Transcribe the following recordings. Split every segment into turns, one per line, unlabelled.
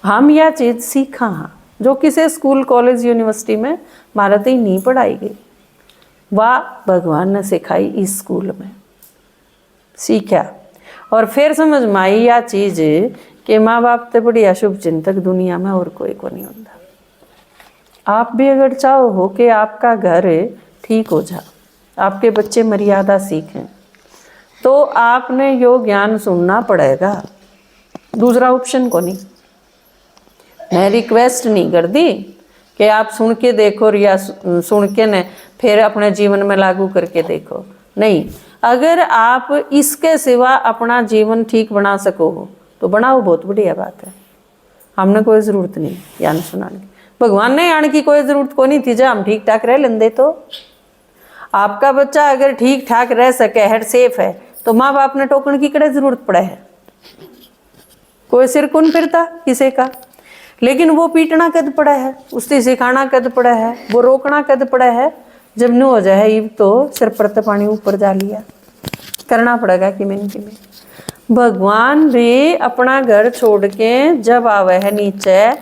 हम यह चीज़ सीखा हाँ जो किसी स्कूल कॉलेज यूनिवर्सिटी में भारत ही नहीं पढ़ाई गई, वह भगवान ने सिखाई इस स्कूल में सीखा। और फिर समझ में आई यह चीज़ कि माँ बाप तो बड़ी अशुभ चिंतक दुनिया में और कोई को नहीं होता। आप भी अगर चाहो हो कि आपका घर ठीक हो जाए, आपके बच्चे मर्यादा सीखें, तो आपने यो ज्ञान सुनना पड़ेगा, दूसरा ऑप्शन को नहीं। मैं रिक्वेस्ट नहीं कर दी कि आप सुन के देखो या सुन के न फिर अपने जीवन में लागू करके देखो, नहीं। अगर आप इसके सिवा अपना जीवन ठीक बना सको हो तो बनाओ, बहुत बढ़िया बात है। हमने कोई ज़रूरत नहीं यान सुनाने की, भगवान ने यान की कोई ज़रूरत को नहीं थी जब हम ठीक ठाक रह लेंदे। तो आपका बच्चा अगर ठीक ठाक रह सके है, सेफ है, तो माँ बाप ने टोकन की कड़े ज़रूरत पड़े है, कोई सिर कौन फिरता किसी का। लेकिन वो पीटना कद पड़ा है, उससे सिखाना कद पड़ा है, वो रोकना कद पड़ा है। जब न हो जाए इब तो सिर पर तो पानी ऊपर जा लिया, करना पड़ेगा कि मैं भगवान भी अपना घर छोड़ के जब आवे है नीचे,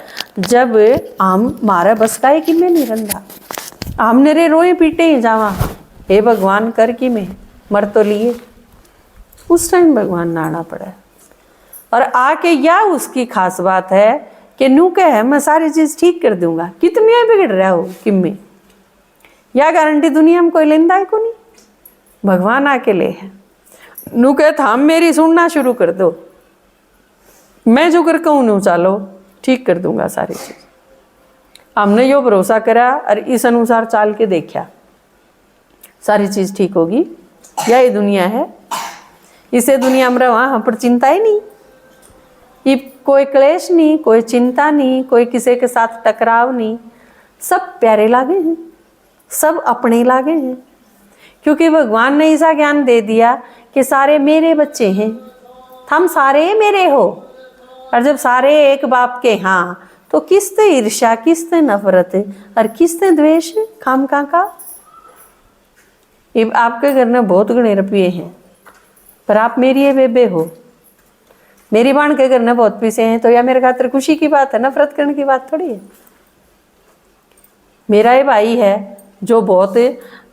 जब हम मारे बस का है कि मैं नहीं रंधा, हमने रे रोए पीटे ही जावा, हे भगवान कर कि मैं मर तो लिए। उस टाइम भगवान नाना पड़ा और आके या उसकी खास बात है कि नू कह मैं सारी चीज़ ठीक कर दूंगा, कितनी बिगड़ रहा हो कि मैं, या गारंटी दुनिया में कोई लेंदा है को नहीं, भगवान आके ले है। नू कह था मेरी सुनना शुरू कर दो, मैं जो कर कहूँ नू चालो ठीक कर दूंगा सारी चीज़। हमने यो भरोसा करा और इस अनुसार चाल के देखा, सारी चीज़ ठीक होगी। यही दुनिया है, इसे दुनिया में रहा हम पर चिंता ही नहीं, ये कोई क्लेश नहीं, कोई चिंता नहीं, कोई किसी के साथ टकराव नहीं, सब प्यारे लागे हैं, सब अपने लागे हैं। क्योंकि भगवान ने ऐसा ज्ञान दे दिया कि सारे मेरे बच्चे हैं, हम सारे मेरे हो। और जब सारे एक बाप के हाँ, तो किसते ईर्ष्या, किसते नफरत और किसते द्वेष खामखा का। आपके घर में बहुत गणे रुपये हैं, पर आप मेरी ये बेबे हो। मेरी बाण के घर में बहुत पैसे हैं, तो या मेरे खातिर खुशी की बात है, नफरत करने की बात थोड़ी है। मेरा ये भाई है जो बहुत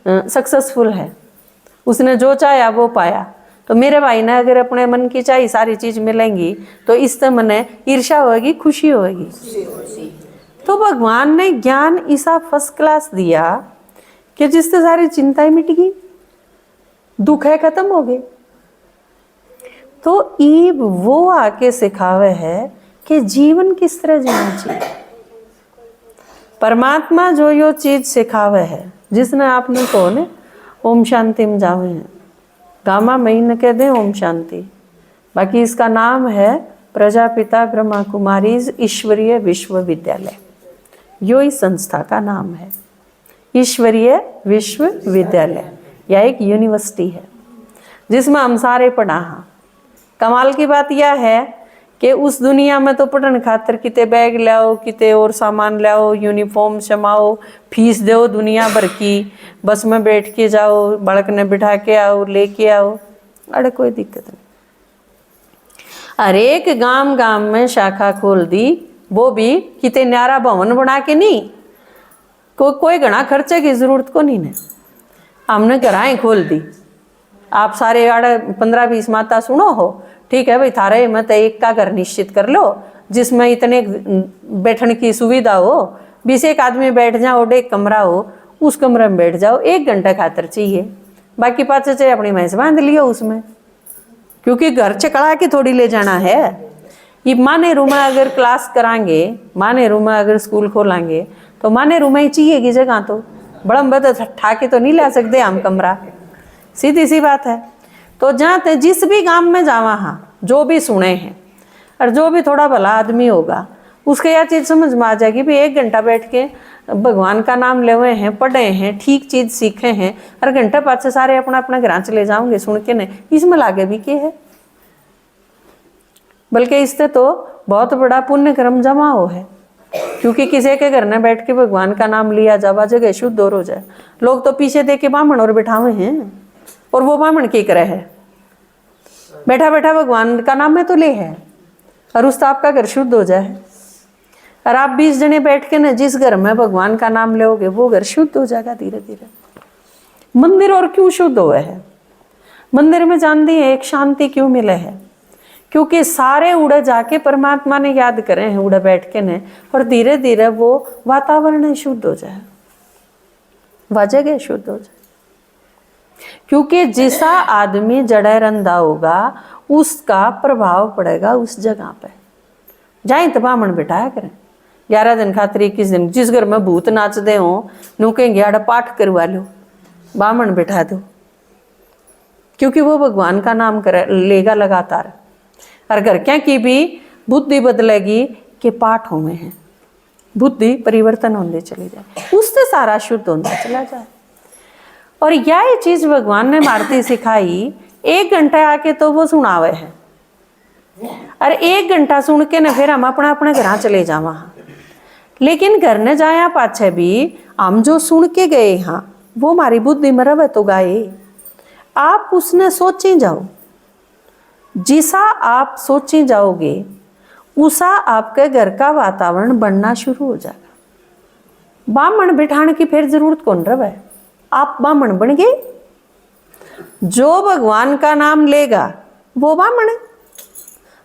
सक्सेसफुल है, उसने जो चाहा वो पाया, तो मेरे भाई ने अगर अपने मन की चाहिए सारी चीज़ मिलेंगी तो इससे मने ईर्ष्या होगी, खुशी होगी। तो भगवान ने ज्ञान ऐसा फर्स्ट क्लास दिया कि जिससे सारी चिंताएं मिट गई, दुख है खत्म हो गए। तो ईब वो आके सिखावे है कि जीवन किस तरह जीना चाहिए। परमात्मा जो यो चीज सिखावे है, जिसने आपने कौन ओम शांति में जावे हैं, गामा महीने कह दें ओम शांति, बाकी इसका नाम है प्रजापिता ब्रह्मा कुमारीज ईश्वरीय विश्वविद्यालय। यो इस संस्था का नाम है, ईश्वरीय विश्वविद्यालय। यह एक यूनिवर्सिटी है जिसमें हम सारे पढ़ा हाँ। कमाल की बात यह है कि उस दुनिया में तो पढ़ने खातर किते बैग लाओ, किते और सामान लाओ, यूनिफॉर्म शमाओ, फीस दो दुनिया भर की, बस में बैठ के जाओ, बालक ने बिठा के आओ, लेके आओ, अरे कोई दिक्कत नहीं। हर एक गांव में शाखा खोल दी, वो भी किते न्यारा भवन बना के नहीं, कोई घना खर्चे की जरूरत को नहीं ने, हमने घराएं खोल दी। आप सारे 15-20 माता सुनो हो, ठीक है भाई, थारे मत एक का घर निश्चित कर लो जिसमें इतने बैठने की सुविधा हो, 20 एक आदमी बैठ जाओ, एक कमरा हो, उस कमरे में बैठ जाओ, 1 घंटा खातर चाहिए, बाकी पाँच चाहे अपनी भैंस बांध लियो उसमें, क्योंकि घर चकड़ा के थोड़ी ले जाना है। ये माने रूम में अगर क्लास कराएंगे, माने रूम में अगर स्कूल खोलेंगे, तो माने रूम ही चाहिए की जगह, तो बड़ा बड़ा ठाके तो नहीं ला सकते हम कमरा, सीधी सी बात है। तो जहाँ जिस भी गांव में जावा हाँ, जो भी सुने हैं और जो भी थोड़ा भला आदमी होगा, उसके यह चीज़ समझ में आ जाएगी भी 1 घंटा बैठ के भगवान का नाम ले हुए हैं, पढ़े हैं, ठीक चीज़ सीखे हैं, और घंटे पाँच सारे अपना अपना घर चले जाओगे सुन के नहीं, इसमें लागे भी क्या है। बल्कि इससे तो बहुत बड़ा पुण्य कर्म जमा हो है, क्योंकि किसी के घर में बैठ के भगवान का नाम लिया जावा, जगह शुद्ध और हो जाए। लोग तो पीछे दे के बामण और बिठावे हैं, और वो बामण की करे है, बैठा बैठा भगवान का नाम में तो ले है, और उससे आपका घर शुद्ध हो जाए। और आप 20 जने बैठ के ना जिस घर में भगवान का नाम लोगे वो घर शुद्ध हो जाएगा धीरे धीरे। मंदिर और क्यों शुद्ध हुआ है? मंदिर में जानती है एक शांति क्यों मिले है? क्योंकि सारे उड़े जाके परमात्मा ने याद करे हैं उड़े बैठ के ने, और धीरे धीरे वो वातावरण शुद्ध हो जाए, वह जगह शुद्ध हो जाए। क्योंकि जैसा आदमी जड़े रंधा होगा उसका प्रभाव पड़ेगा उस जगह पे। जाए तो ब्राह्मण बिठाया करें 11 दिन खातिर 21 दिन। जिस घर में भूत नाचते हो नू कहेंगे आड़ा पाठ करवा लो, ब्राह्मण बिठा दो, क्योंकि वो भगवान का नाम करे लेगा लगातार। और घर क्या की भी बुद्धि बदलेगी कि पाठ हुए हैं, बुद्धि परिवर्तन होने चली जाए, उससे सारा शुद्ध होने चला जाए। और यह चीज भगवान ने मारती सिखाई। 1 घंटा आके तो वो सुनावे है, और 1 घंटा सुन के न फिर हम अपने अपने घर चले जावा। लेकिन घर ने जाया पाछे भी हम जो सुन के गए हाँ वो हमारी बुद्धि में रवे तो गाए। आप उसने सोची जाओ, जिसा आप सोची जाओगे उसा आपके घर का वातावरण बनना शुरू हो जाएगा। ब्राह्मण बिठाने की फिर जरूरत कौन रहे? आप ब्राह्मण बन गए। जो भगवान का नाम लेगा वो ब्राह्मण है।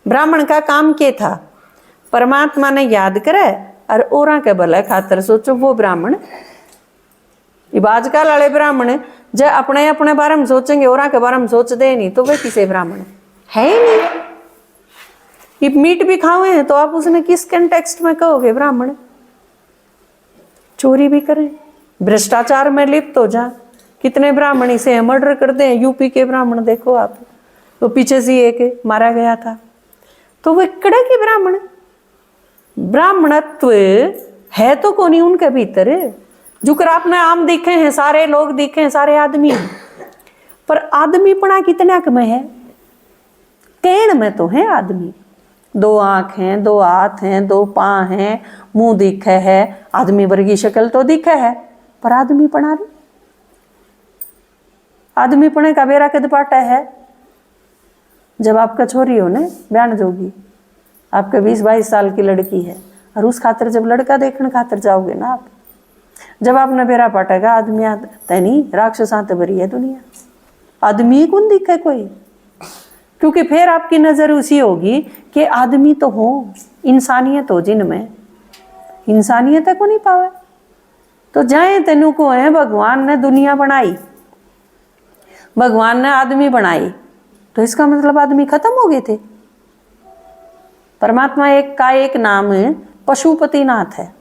ब्राह्मण का काम क्या था? परमात्मा ने याद करे और औरा के भले खातर सोचो, वो ब्राह्मण। आजकल वाले ब्राह्मण जो अपने अपने बारे में सोचेंगे औरा के बारे में सोच दे नहीं तो वे किसे ब्राह्मण है ही नहीं। ये मीट भी खाए हैं तो आप उसने किस कंटेक्स्ट में कहोगे ब्राह्मण? चोरी भी करें, भ्रष्टाचार में लिप्त हो जा, कितने ब्राह्मणी से मर्डर करते हैं। यूपी के ब्राह्मण देखो आप, तो पीछे से एक मारा गया था, तो वो कड़े के ब्राह्मण। ब्राह्मणत्व है तो कौन ही उनके भीतर, जुकर आपने आम दिखे हैं, सारे लोग दिखे हैं, सारे आदमी, पर आदमीपना कितना में है? केण में तो है आदमी। 2 आंख हैं, 2 हाथ हैं, 2 पाँव हैं, मुंह दिखे है, आदमी वर्गी शक्ल तो दिखे है, पर आदमीपना नहीं। आदमीपने का बेरा कद पाटा है? जब आपका छोरी हो न ब्यान जोगी, आपके 20-22 साल की लड़की है, और उस खातिर जब लड़का देखने खातिर जाओगे ना आप, जब आपने बेरा पाटेगा आदमी तैनी राक्षसांत भरी है दुनिया, आदमी कौन दिखे कोई? क्योंकि फिर आपकी नजर उसी होगी कि आदमी तो हो, इंसानियत हो, जिनमें इंसानियत को नहीं पावे। तो जाए तेनू को है भगवान ने दुनिया बनाई, भगवान ने आदमी बनाई, तो इसका मतलब आदमी खत्म हो गए थे। परमात्मा एक का एक नाम पशुपतिनाथ है।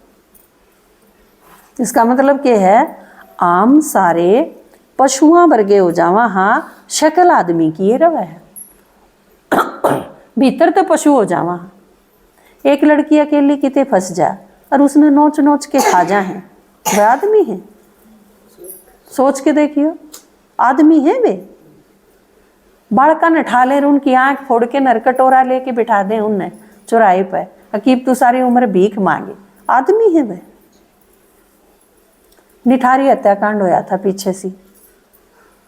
इसका मतलब क्या है? आम सारे पशुआ वर्गे हो जावा, हाँ शक्ल आदमी की ये रवा है, भीतर तो पशु हो जावा। एक लड़की अकेली किते फंस जा और उसने नोच नोच के खा जा है, वह आदमी है? सोच के देखियो, आदमी है वे? बालका ने ठा ले, उनकी आंख फोड़ के नरकटोरा लेके बिठा दे उनने चौराहे पे, अकीब तू सारी उम्र भीख मांगे, आदमी है वे? निठारी हत्याकांड होया था पीछे सी,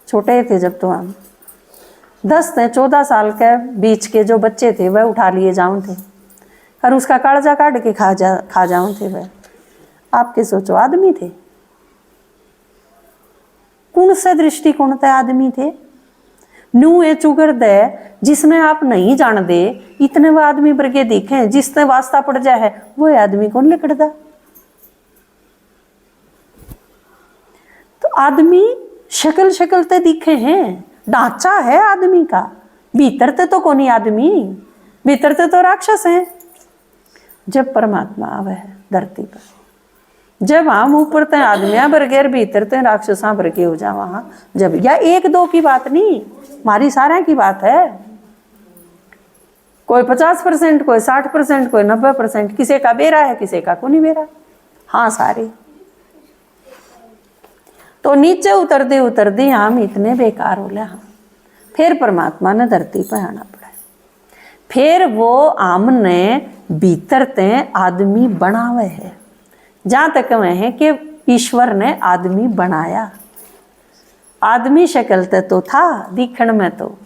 छोटे थे जब तो हम 10 से 14 साल के बीच के जो बच्चे थे वह उठा लिए जाऊं थे और उसका कालजा काट के खा जाऊं थे। वह आपके सोचो आदमी थे? कौन से दृष्टिकोण ते आदमी थे? नू ए चुगर दे जिसने आप नहीं जान दे, इतने वो आदमी वर्गे दिखे, जिसने वास्ता पड़ जाए वो आदमी कौन लिखड़दा? तो आदमी शक्ल शक्ल ते दिखे हैं, ढांचा है आदमी का, भीतर ते तो कौन ही आदमी, भीतर ते तो राक्षस है। जब परमात्मा आवे है धरती पर, जब हम ऊपर ते आदमिया वर्गे भीतर ते राक्षसा वर्गे हो जावा, हाँ जब, या 1-2 की बात नहीं, हमारी सारा की बात है। कोई 50%, कोई 60%, कोई 90%, किसी का बेरा है, किसी का को नहीं बेरा, हाँ सारे। तो नीचे उतरते उतरते हम इतने बेकार हो लिया। फिर परमात्मा ने धरती पर आना पड़ा, फिर वो आमने भीतर ते आदमी बनावे है। जहाँ तक वह है कि ईश्वर ने आदमी बनाया, आदमी शक्ल ते तो था दिखण में तो,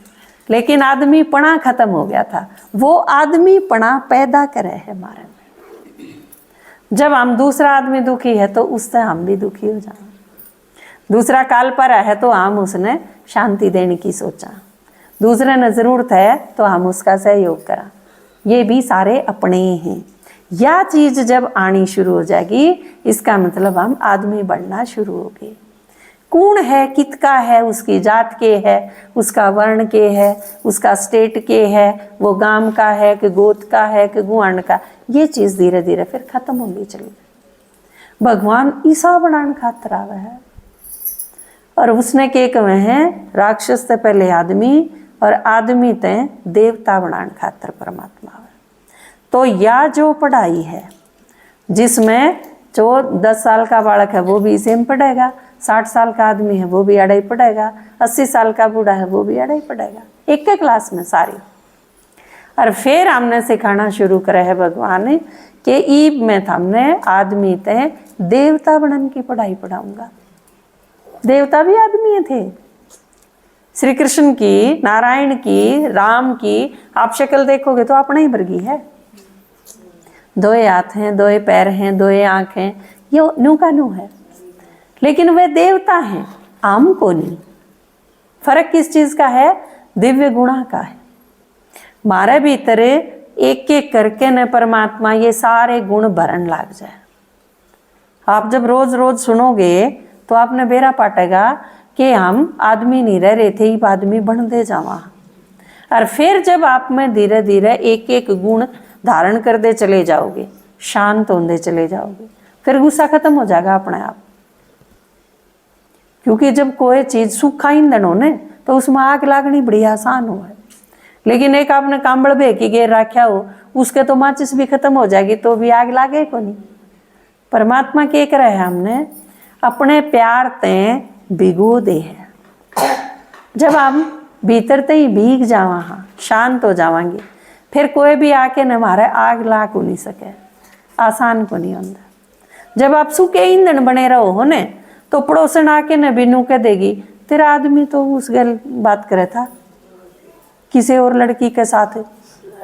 लेकिन आदमी पना खत्म हो गया था। वो आदमी पना पैदा करे है हमारे में, जब हम दूसरा आदमी दुखी है तो उससे हम भी दुखी हो जाए। दूसरा काल पर है तो हम उसने शांति देने की सोचा, दूसरे ने जरूरत है तो हम उसका सहयोग करा। ये भी सारे अपने हैं। यह चीज जब आनी शुरू हो जाएगी, इसका मतलब हम आदमी बढ़ना शुरू हो गए। कौन है, कितका है, उसकी जात के है, उसका वर्ण के है, उसका स्टेट के है, वो गांव का है कि गोत का है कि गुआंड का, ये चीज धीरे धीरे फिर खत्म होगी चली। भगवान ईसा बनाने खातर आवे है और उसने के कहे हैं राक्षस से पहले आदमी और आदमी ते देवता बनाने खातर परमात्मा आवे। तो या जो पढ़ाई है जिसमें जो 10 साल का बालक है वो भी इसे में पढ़ेगा, 60 साल का आदमी है वो भी अढ़ाई पढ़ेगा, 80 साल का बूढ़ा है वो भी अढ़ाई पढ़ेगा, एक क्लास में सारी। और फिर हमने सिखाना शुरू करे है भगवान कि ईब में हमने आदमी ते देवता बनने की पढ़ाई पढ़ाऊंगा। देवता भी आदमी थे। श्री कृष्ण की, नारायण की, राम की आप शक्ल देखोगे तो अपना ही वर्गी है। 2 हाथ हैं, 2 पैर हैं, 2 आँख हैं, ये नू का नू है, लेकिन वे देवता हैं, आम को नहीं। फर्क किस चीज का है? दिव्य गुणा का है। मारे भीतर एक एक करके न परमात्मा ये सारे गुण भरन लग जाए। आप जब रोज रोज सुनोगे तो आपने बेरा पाटेगा कि हम आदमी नहीं रह रहे थे, ये आदमी बनते जावा। और फिर जब आप में धीरे धीरे एक एक गुण धारण करते चले जाओगे, शांत होते चले जाओगे, फिर गुस्सा खत्म हो जाएगा अपने आप। क्योंकि जब कोई चीज सूखा ईंधन हो ने तो उसमें आग लागनी बड़ी आसान हो है, लेकिन एक आपने कांबड़ बे की घेर रखा हो, उसके तो माचिस भी खत्म हो जाएगी तो भी आग लागे को नहीं। परमात्मा के करे है हमने अपने प्यार ते भिगो दे है। जब हम भीतर ते ही भीग जावा, हाँ शांत हो जावांगे, फिर कोई भी आके न हमारे आग ला को नहीं सके, आसान को नहीं होता। जब आप सूखे ईंधन बने रहो हो ने तो पड़ोसन आके न बिनू कह देगी तेरा आदमी तो उस गल बात करे था किसी और लड़की के साथ।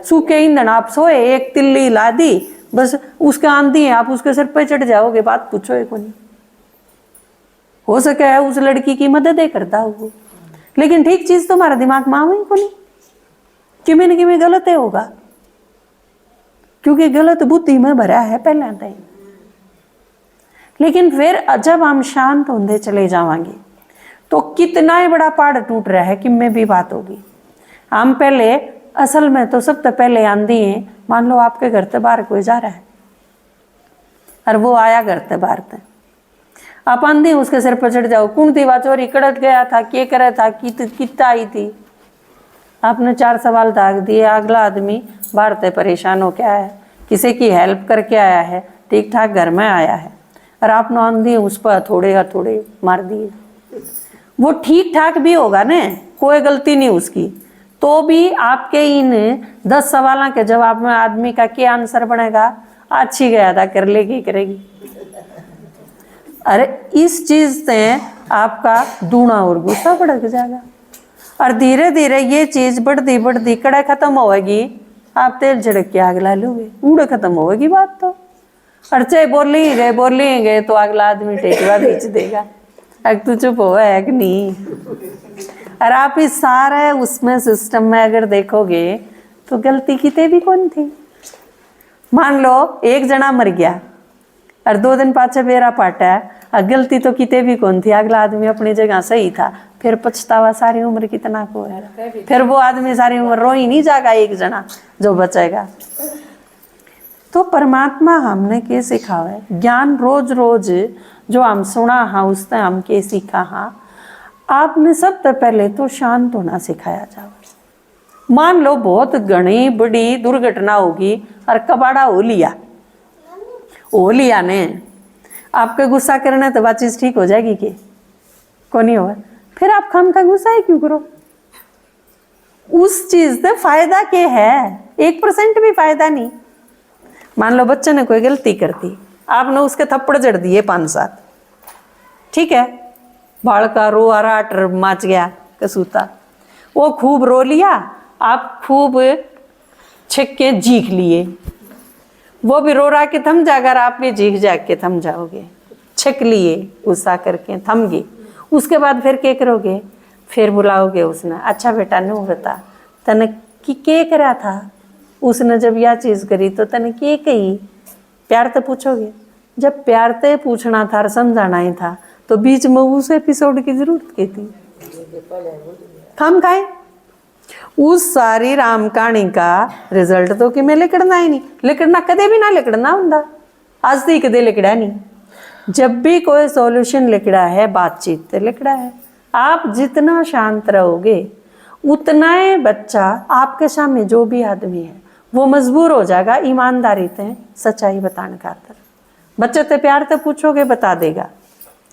सूखे ईंधन आप सोए, एक तिल्ली ला दी, बस उसके आंधी है, आप उसके सिर पे चढ़ जाओगे, बात पूछो एक नहीं। हो सके है उस लड़की की मदद ही करता हो, लेकिन ठीक चीज तो हमारा दिमाग में आवे को नहीं, किमें न किमें गलत है होगा, क्योंकि गलत बुद्धि में भरा है पहले से। लेकिन फिर जब हम शांत होते चले जावांगे तो कितना ही बड़ा पहाड़ टूट रहा है, किमें भी बात होगी। हम पहले असल में तो सबसे पहले आंधी है, मान लो आपके घर से बाहर कोई जा रहा है और वो आया घर से बाहर से, आप आंधी उसके सिर पर चढ़ जाओ, कौन थी चोरी, कड़क गया था, क्या करे था, कितना आई थी, आपने 4 सवाल दाग दिए। अगला आदमी बाहर से परेशान हो के आया है, किसी की हेल्प करके आया है, ठीक ठाक घर में आया है, और आपने आंधी उस पर थोड़े मार दिए। वो ठीक ठाक भी होगा ने, कोई गलती नहीं उसकी, तो भी आपके इन 10 सवालों के जवाब में आदमी का क्या आंसर बनेगा? अच्छी गया था, कर लेगी, करेगी। अरे इस चीज से आपका दूना और गुस्सा भड़क जाएगा, और धीरे धीरे ये चीज बढ़ती बढ़ती कड़े खत्म होगी, आप तेल झड़क के आग ला लोगे, उड़े खत्म होगी बात तो। और चाहे बोल गए तो अगला आदमी टेकवा खींच देगा, अग तू चुप हो है कि नहीं। और आप इस सारे उसमें सिस्टम में अगर देखोगे तो गलती किते भी कौन थी। मान लो एक जना मर गया और 2 दिन पाछे बेरा पाटा, गलती तो किते भी कौन थी, अगला आदमी अपनी जगह सही था, फिर पछतावा सारी उम्र कितना को है, फिर वो आदमी सारी उम्र रो ही नहीं जाएगा, एक जना जो बचेगा। तो परमात्मा हमने के सिखावा है, ज्ञान रोज रोज जो हम सुना हाँ उससे हम के सीखा हाँ, आपने सबसे पहले तो शांत होना सिखाया जाओ। मान लो बहुत घनी बड़ी दुर्घटना होगी और कबाड़ा हो लिया ने, आपके गुस्सा करने तो बात चीज ठीक हो जाएगी कि को नहीं होगा, फिर आप खम का गुस्सा ही क्यों करो? उस चीज से फायदा क्या है? 1% भी फायदा नहीं। मान लो बच्चे ने कोई गलती कर दी, आपने उसके थप्पड़ जड़ दिए 5-7, ठीक है, बाल का रो आराट मच गया कसूता, वो खूब रो लिया, आप खूब छक्के जीख लिए, वो भी रो रहा के थम जाकर आप भी झीक जाग के थम जाओगे, छक लिए गुस्सा करके थम गए। उसके बाद फिर क्या करोगे, फिर बुलाओगे उसने, अच्छा बेटा नु बता तने कि के करा था, उसने जब यह चीज़ करी तो तने के कही, प्यार तो पूछोगे। जब प्यार ते पूछना था और समझाना ही था तो बीच में उस एपिसोड की जरूरत क्या थी। हम खाए उस सारी राम कहानी का रिजल्ट तो कि मैं लिखना ही नहीं, लिखना कदे भी ना लिखना होंगे, आज तक कदे लिखड़ा नहीं। जब भी कोई सॉल्यूशन लिखड़ा है बातचीत से लिखड़ा है। आप जितना शांत रहोगे उतना ही बच्चा आपके सामने जो भी आदमी है वो मजबूर हो जाएगा ईमानदारी से सच्चाई बताने खातर। बच्चे से प्यार से पूछोगे बता देगा,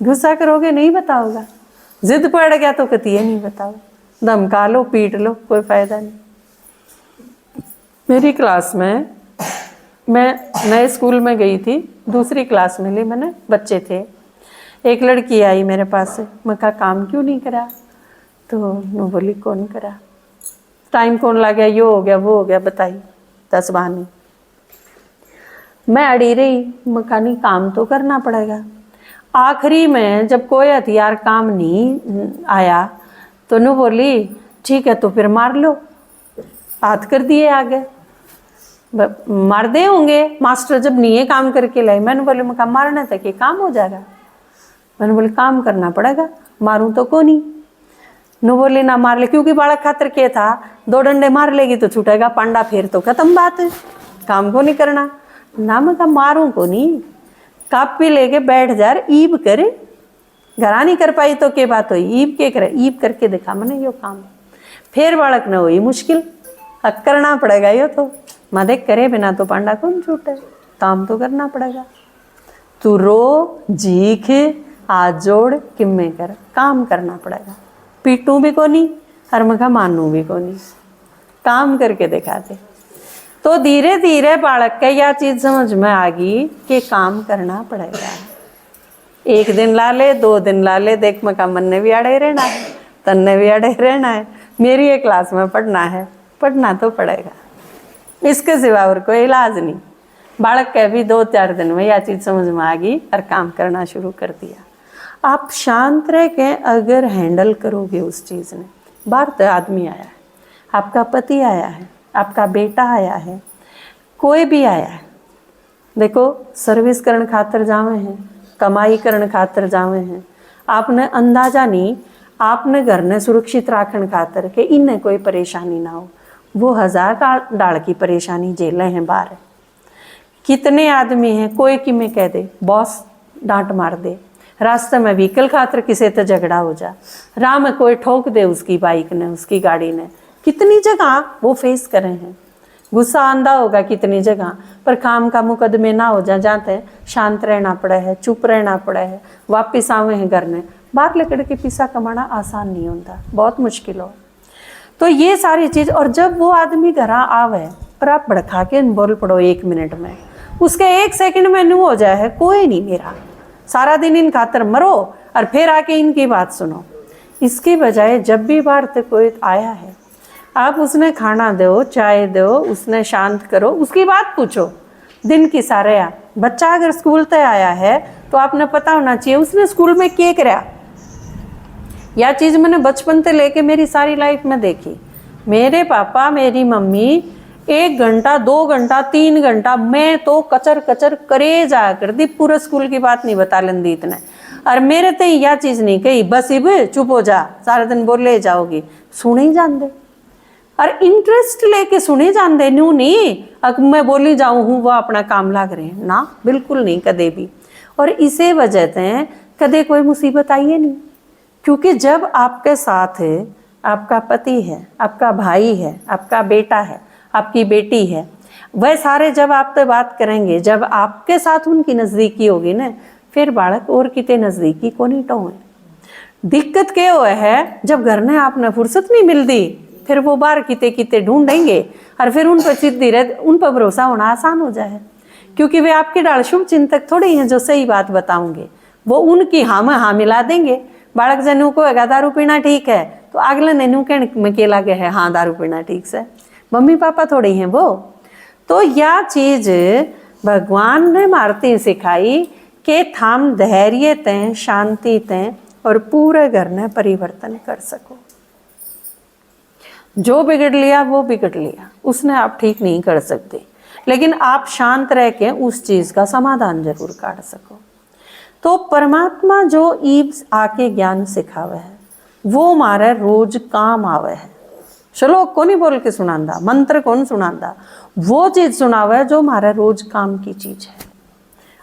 गुस्सा करोगे नहीं बताओगा, जिद पड़ गया तो कतिये नहीं बताओ, धमका लो पीट लो कोई फायदा नहीं। मेरी क्लास में मैं नए स्कूल में गई थी, दूसरी क्लास में ली मैंने, बच्चे थे। एक लड़की आई मेरे पास से, मैं कहा काम क्यों नहीं करा, तो मैं बोली कौन करा, टाइम कौन ला गया, ये हो गया वो हो गया, बताई 10 बहाने। मैं अड़ी रही, मैं कहा नहीं काम तो करना पड़ेगा। आखिरी में जब कोई हथियार काम नहीं आया तो नु बोली ठीक है तो फिर मार लो, हाथ कर दिए आगे, मार दे होंगे मास्टर जब नहीं है काम करके लाए। मैंने बोले मैं काम मारना था कि काम हो जाएगा, मैंने बोले काम करना पड़ेगा, मारूं तो को नहीं। नु बोली ना मार ले, क्योंकि बालक खातर के था 2 डंडे मार लेगी तो छूटेगा पांडा, फिर तो खत्म बात है, काम को नहीं करना ना। मैं कहा मारूं को नहीं, कापी लेके बैठ जा, ईब करे, घरा नहीं कर पाई तो के बात हुई, ईब के करे, ईब करके दिखा मैंने यो काम, फिर बालक न हुई मुश्किल, करना पड़ेगा यो तो मदे करे बिना तो पांडा कौन छूटे, काम तो करना पड़ेगा। तू रो झीख हाथ जोड़ किम्मे कर, काम करना पड़ेगा, पीटू भी को नहीं और मैं मानू भी को नहीं, काम करके दिखा दे। तो धीरे धीरे बालक का यह चीज समझ में आ गई कि काम करना पड़ेगा। 1 दिन ला ले 2 दिन ला ले, देख मैं मन ने भी अड़े रहना है, तन्ने भी अड़े रहना है, मेरी ये क्लास में पढ़ना है, पढ़ना तो पड़ेगा, इसके सिवा और कोई इलाज नहीं। बालक के भी 2-4 दिन में यह चीज समझ में आ गई और काम करना शुरू कर दिया। आप शांत रह के अगर हैंडल करोगे उस चीज ने, बाहर तो आदमी आया है, आपका पति आया है, आपका बेटा आया है, कोई भी आया है, देखो सर्विस करण खातर जावे हैं, कमाई करण खातर जावे हैं, आपने अंदाजा नहीं, आपने घर ने सुरक्षित राखण खातर के इन्हें कोई परेशानी ना हो, वो 1000 डाल की परेशानी झेले हैं बाहर। कितने आदमी हैं, कोई कि मैं कह दे बॉस डांट मार दे, रास्ते में व्हीकल खातर किसी से झगड़ा हो जा, राह में कोई ठोक दे उसकी बाइक ने उसकी गाड़ी ने, कितनी जगह वो फेस करे हैं। गुस्सा आंदा होगा कितनी जगह, पर काम का मुकदमे ना हो जाते, शांत रहना पड़े है, चुप रहना पड़े है, वापिस आवे हैं घर में। बाहर लकड़ के पैसा कमाना आसान नहीं होता, बहुत मुश्किल हो। तो ये सारी चीज़, और जब वो आदमी घर आवे पर आप भड़का के बोल पड़ो 1 मिनट में, उसके 1 सेकंड में न्यू हो जाए है कोई नहीं मेरा, सारा दिन इन खातर मरो और फिर आके इनकी बात सुनो। इसके बजाय जब भी बाहर से कोई आया है, आप उसने खाना दो, चाय दो, उसने शांत करो, उसकी बात पूछो, दिन की सारे आ। बच्चा अगर स्कूल से आया है तो आपने पता होना चाहिए उसने स्कूल में क्या करा। यह चीज़ मैंने बचपन से लेके मेरी सारी लाइफ में देखी। मेरे पापा मेरी मम्मी 1 घंटा 2 घंटा 3 घंटा मैं तो कचर कचर करे जा कर दी, पूरे स्कूल की बात नहीं बता लेंदी इतने, और मेरे तो यह चीज़ नहीं कही बस इब चुप हो जा, सारा दिन बोले जाओगी, सुने ही जान दे, और इंटरेस्ट लेके सुने जान दे, न्यू नहीं अब मैं बोली जाऊँ हूँ वो अपना काम लाग रहे हैं ना, बिल्कुल नहीं कदे भी। और इसे वजह से कदे कोई मुसीबत आई है नहीं, क्योंकि जब आपके साथ है आपका पति है, आपका भाई है, आपका बेटा है, आपकी बेटी है, वह सारे जब आपसे बात करेंगे, जब आपके साथ उनकी नज़दीकी होगी ना, फिर बालक और किते नज़दीकी को नहीं टोए। दिक्कत क्या हुआ है, जब घर ने आपने फुर्सत नहीं मिलती, फिर वो बाहर किते किते ढूंढेंगे और फिर उन पर सीधी रह, उन पर भरोसा होना आसान हो जाए, क्योंकि वे आपके डाल शुभ चिंतक थोड़े हैं जो सही बात बताओगे, वो उनकी हाँ में हाँ मिला देंगे। बालक जनू को अगर दारू पीना ठीक है तो अगले नैनू कहने के लगे है हाँ दारू पीना ठीक से, मम्मी पापा थोड़ी हैं वो। तो यह चीज़ भगवान ने मारती सिखाई कि थाम धैर्य तें, शांति तें और पूरे घर ने परिवर्तन कर सको। जो बिगड़ लिया वो बिगड़ लिया, उसने आप ठीक नहीं कर सकते, लेकिन आप शांत रह के उस चीज का समाधान जरूर काट सको। तो परमात्मा जो ईब आके ज्ञान सिखावे है वो हमारे रोज काम आवे है। श्लोक को नहीं बोल के सुनांदा, मंत्र कौन सुनांदा, वो चीज सुनावे जो हमारे रोज काम की चीज है।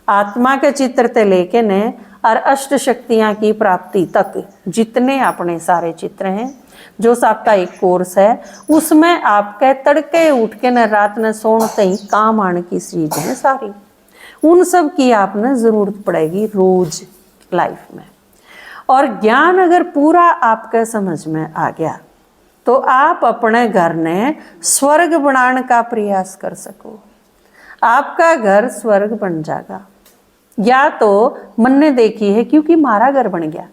आत्मा के चित्र ते लेके ने और अष्ट शक्तियां की प्राप्ति तक जितने अपने सारे चित्र हैं, जो साप्ताहिक कोर्स है उसमें आपके तड़के उठ के न रात न सोने ही काम आने की चीज है सारी। उन सब की आपने जरूरत पड़ेगी रोज लाइफ में। और ज्ञान अगर पूरा आपके समझ में आ गया तो आप अपने घर ने स्वर्ग बनाने का प्रयास कर सको। आपका घर स्वर्ग बन जाएगा। या तो मन ने देखी है, क्योंकि मारा घर बन गया,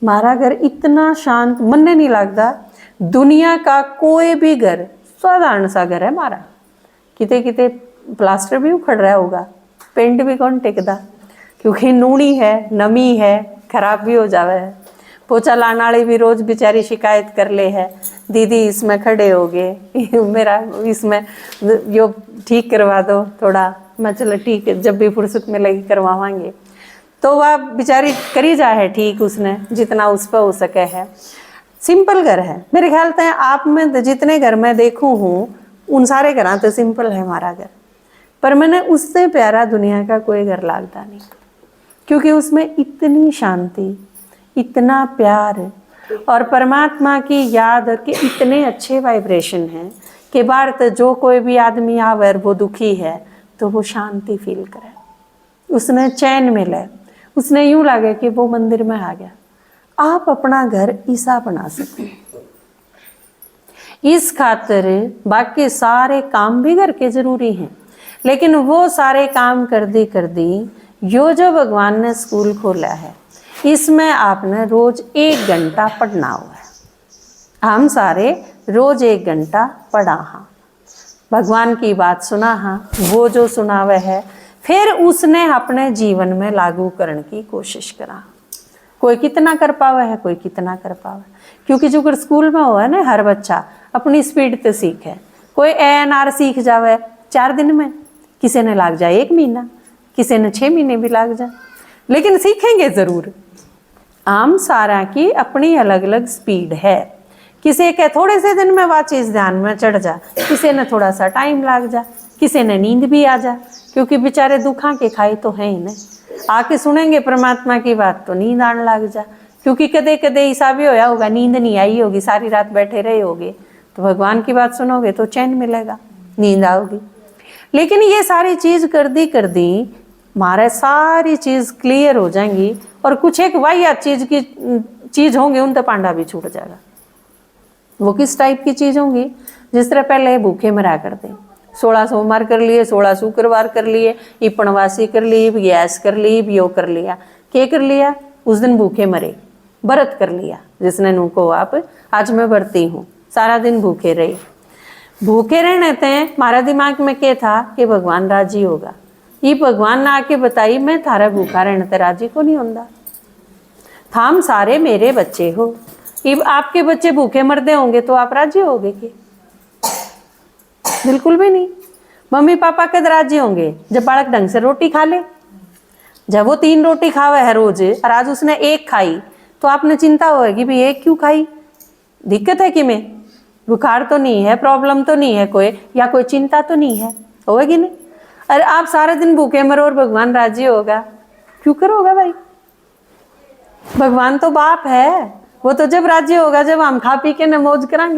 मारा घर इतना शांत मन ने नहीं लगता। दुनिया का कोई भी घर साधारण सा घर है मारा, किते किते प्लास्टर भी उखड़ रहा होगा, पेंट भी कौन टेकदा, क्योंकि नूनी है, नमी है, खराब भी हो जावे है। पोछा लाने वाली भी रोज बेचारी शिकायत कर ले है, दीदी इसमें खड़े हो गए, मेरा इसमें यो ठीक करवा दो थोड़ा। मैं चलो ठीक है, जब भी फुर्सत मिलेगी करवावांगे। तो वह बेचारी करी जा है ठीक, उसने जितना उस पर हो सके है। सिंपल घर है मेरे ख्याल से। आप में जितने घर में देखूँ हूँ उन सारे घर तो सिंपल है हमारा घर, पर मैंने उससे प्यारा दुनिया का कोई घर लागता नहीं, क्योंकि उसमें इतनी शांति, इतना प्यार और परमात्मा की याद के इतने अच्छे वाइब्रेशन हैं कि बाहर जो कोई भी आदमी आवे वो दुखी है तो वो शांति फील करे, उसने चैन मिले, उसने यूं लगे कि वो मंदिर में आ गया। आप अपना घर ऐसा बना सकते। इस खातिर बाकी सारे काम भी घर के जरूरी हैं, लेकिन वो सारे काम कर दी यो जो भगवान ने स्कूल खोला है इसमें आपने रोज 1 घंटा पढ़ना हुआ है। हम सारे रोज 1 घंटा पढ़ा हाँ, भगवान की बात सुना हाँ, वो जो सुना वह है, फिर उसने अपने जीवन में लागू करने की कोशिश करा। कोई कितना कर पावा है, कोई कितना कर पावा, क्योंकि जो स्कूल में हुआ है ना, हर बच्चा अपनी स्पीड से सीखे। कोई ANR सीख जावे 4 दिन में, किसी ने लाग जाए 1 महीना, किसी ने 6 महीने भी लाग जाए, लेकिन सीखेंगे जरूर। आम सारा की अपनी अलग अलग स्पीड है। किसी के थोड़े से दिन में वह चीज़ ध्यान में चढ़ जा, किसी ने थोड़ा सा टाइम लाग जा, किसी ने नींद भी आ जा, क्योंकि बेचारे दुखा के खाई तो है ही ना। आके सुनेंगे परमात्मा की बात तो नींद आने लग जा, क्योंकि कदे कदे ऐसा भी होया होगा, नींद नहीं आई होगी, सारी रात बैठे रहे होगे, तो भगवान की बात सुनोगे तो चैन मिलेगा, नींद आओगी। लेकिन ये सारी चीज़ कर दी हमारे सारी चीज़ क्लियर हो जाएंगी, और कुछ एक वाहियात चीज़ होंगी उन तो पांडा भी छूट जाएगा। वो किस टाइप की चीज़ होंगी? जिस तरह पहले भूखे मरा करते, 16 सोमवार कर लिए, 16 शुक्रवार कर लिए, इपनवासी कर ली, गैस कर ली, यो कर लिया, क्या कर लिया? उस दिन भूखे मरे, व्रत कर लिया। जिसने नू को आप आज मैं व्रती हूँ, सारा दिन भूखे रहे। भूखे रहने थे, हमारा दिमाग में क्या था कि भगवान राजी होगा। ये भगवान ने आके बताई मैं थारा भूखा रहने ते राजी को नहीं होंदा, थाम सारे मेरे बच्चे हो, इब आपके बच्चे भूखे मरदे होंगे तो आप राजी होगे कि? बिल्कुल भी नहीं। मम्मी पापा कद राजी होंगे? जब बालक ढंग से रोटी खा ले। जब वो 3 रोटी खावे है रोज और आज उसने 1 खाई तो आपने चिंता होगी भी 1 क्यों खाई, दिक्कत है कि में, बुखार तो नहीं है, प्रॉब्लम तो नहीं है कोई, या कोई चिंता तो नहीं है, होगी नहीं। अरे आप सारे दिन भूखे मरो और भगवान राजी होगा? क्यों करोगा भाई? भगवान तो बाप है, वो तो जब राजी होगा जब हम खा पी के न मौज करांगे।